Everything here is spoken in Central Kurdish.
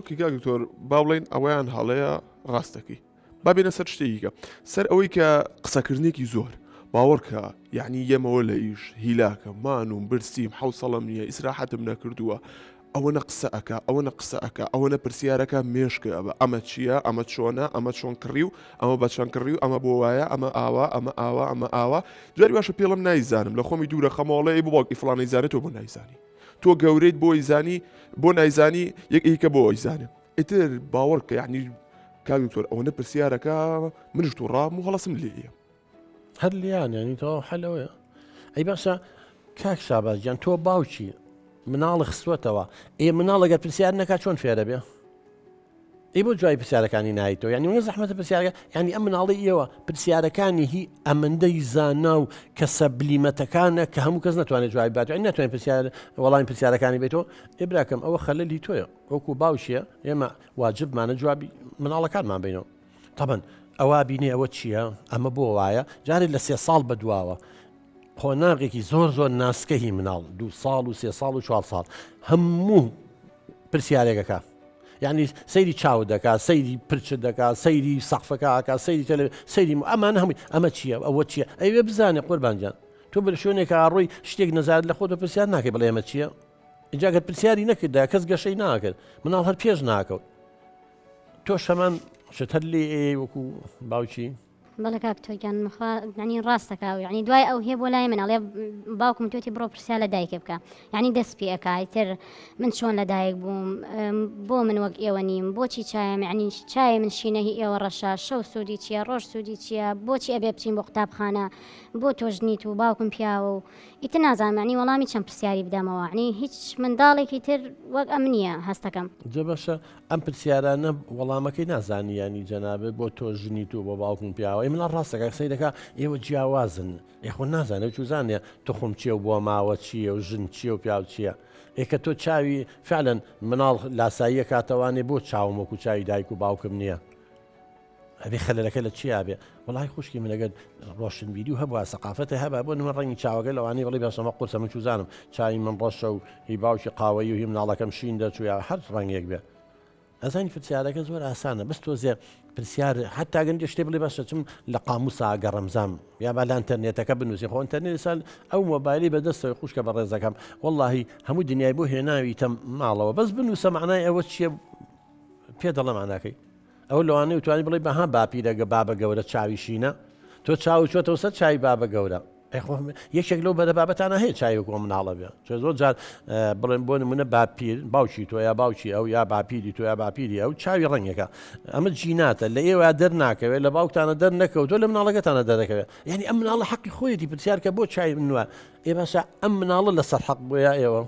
ئۆکی کا دکتۆر با بڵێن ئەوەیان هەڵەیە ڕاستەکەی با بێنە سەر شتێکیکە سەر ئەوەی کە قسەکردنێکی زۆر باوەڕکە یعنی یەمەوە لە ئیش هیلاکە مانوم برسیم حوسەڵەم نییە ئیسراحەتم نەکردووە ئەوەنە قسە ئەکا ئەوەنە قسە ئەکا ئەوەنە پرسیارەکە مێشکە بە ئەمە چییە ئەمە چۆنە ئەمە چۆن کڕی و ئەمە بە چەند کڕی و ئەمە بۆ وایە ئەمە ئاوا ئەمە ئاوا ئەمە ئاوا جاری باشە پێڵم نایزانم لە خۆمی دوورە خەماڵەیە بۆ باوکی فڵان نەیزانێت تۆ بۆ نایزانی تۆ گەورەیت بۆ ئیزانی بۆ نایزانی یەکێکە بۆ ئیزانێ ئیتر باوەڕکە یعنی کاک دکتۆر ئەوەنە پرسیارەکە منیش توو ڕام و هەڵەسم لێیە هەر لیان ینی تۆ حەلەوەیە ئەی باشە کاک شابازیان تۆ باوکی مناڵی خستوەتەوە مناڵ ئەگەر پرسیار نەکات چۆن فێرە بێ ئەی بۆ جوای پرسیارەکانی نایتەوە ینی منە زەحمەتە پرسیارەکە ینی ئەم مناڵی ئێوە پرسیارەکانی هی ئەمەندەی زانا و کەسە بلیمەتەکانە کە هەموو کەس ناتوانێت جوای بات ئەی ناتوانین پرسیار وەڵامی پرسیارەکانی بێتەوە ئێبراکەم ئەوە خەلەلی تۆیە وەکو باوشیە ئێمە واجبمانە جوابی مناڵەکانمان بینەوە طبعاً ئەوە بینێ ئەوە چییە ئەمە بۆ وایە جارێ لە 3 ساڵ بەدواوە خۆناغێکی زۆر ناسکەهی مناڵ 2 ساڵ و 3 ساڵ و 4 ساڵ هەموو پرسیارێکەکە یعنی سەیری چاو دەکات سەیری پرچ دەکات سەیری سەقفەکە سەیری سەیری ئەمانە هەمووی ئەمە چییە ئەوە چییە ئەوێ بزانێ قوربانجان تۆ بە شوێنێکە ئاڕۆی شتێک نەزانێت لە خۆتە پرسیار ناکەی بڵێ ئەمە چییە ئینجاگەت پرسیاری نەکردا کەس گەشەی ناکرد مناڵ هەر پێش ناکەوت تۆ شەمان شتر لێ وەکو باوکی بەڵێ کاک تۆیان ینی ڕاستەکە و ینی دوای ئەو هەیە بۆ لای مناڵێ باوکم توێتی بڕۆ پرسیار لە دایکێ بکە ینی دەست پێ ئەکای تر من چۆن لە دایک بووم بۆ من وەک ئێوە نیم بۆچی چایم ینی چای من شینەهی ئێوە ڕەشە شەو سوودی چییە ڕۆژ سوودی چییە بۆچی ئەبێ بچین بۆ قوتابخانە بۆ تۆژنیت و باوکم پیاوە و ئیتر نازانانی وەڵامی چەند پرسیاری بدەمەوە ینی هیچ منداڵێکی تر وەک ئەم نییە هەستەکەم جە باشە ئەم پرسیارانە وەڵامەکەی نازانی ینی جەنابێت بۆ تۆژنیت و بۆ باوکم پیاوە منە ڕاستەکە سەی دەکا ئێوە جیاوازن یخۆ نازانێت چوزانێ تخم چییە و بۆ ماوە چییە و ژن چییە و پیاو چییە ئێکە تۆ چاوی فعلەن مناڵ لاساییە کاتەوانێ بۆ چاوم وەکو چاوی دایک و باوکم نییە ئەبێ خەلەلەکە لە چیا بێ وڵای خوشکی منەگەت ڕۆشنبیری و هەبووە سەقافەتە هەبا بۆ نمە ڕەنگی چاوەکە لەوانی بڵی بەسەمە قورسە من چوزانم چای من ڕۆشە و هی باوکی قاوەی و هی مناڵەکەم شین دەچووە هەر ڕەنگێک بێ ئەزانی پرسیارەکە زۆر ئاسانە بەس تۆزێ پرسیار حتا گەنج شتێ بڵێ باشە چم لە قاموسا گەڕەمزام یا با لە ئینتەرنێتەکە بنووسی خۆ ئینتەرنێت سال ئەو مۆبایلی بەدەستەوەی خوشکە بە ڕێزەکەم وەڵڵاهی هەموو دنیای بۆ هێناوی تەم ماڵەوە بەس بنووسە معنای ئەوە چییە پێ دەڵە معناکەی ئەو لەوانەیە وتوانی بڵێ بەها باپیرەگە بابە گەورە چاویشینە تۆ چاو چۆتەوە سەر چای بابە گەورە یەکێک لەو بەدە بابەتانە هەیە چاوێکۆ مناڵە بێ چ زۆر جار بڵێن بۆ نمونە باپیر باوکی تۆ یا باوکی ئەو یا باپیری تۆ یا باپیری ئەو چاوی ڕەنگەکە ئەمە جیناتە لە ئێوە دەرناکەوێت لە باوکتانە دەرنەکەوتۆ لە مناڵەکەتانە دەرەکەوێت یعنی ئەم مناڵە حەقی خۆیەتی پرسیارکە بۆ چای منوە ئێ باشە ئەم مناڵە لەسەر حەق بۆیە ئێوە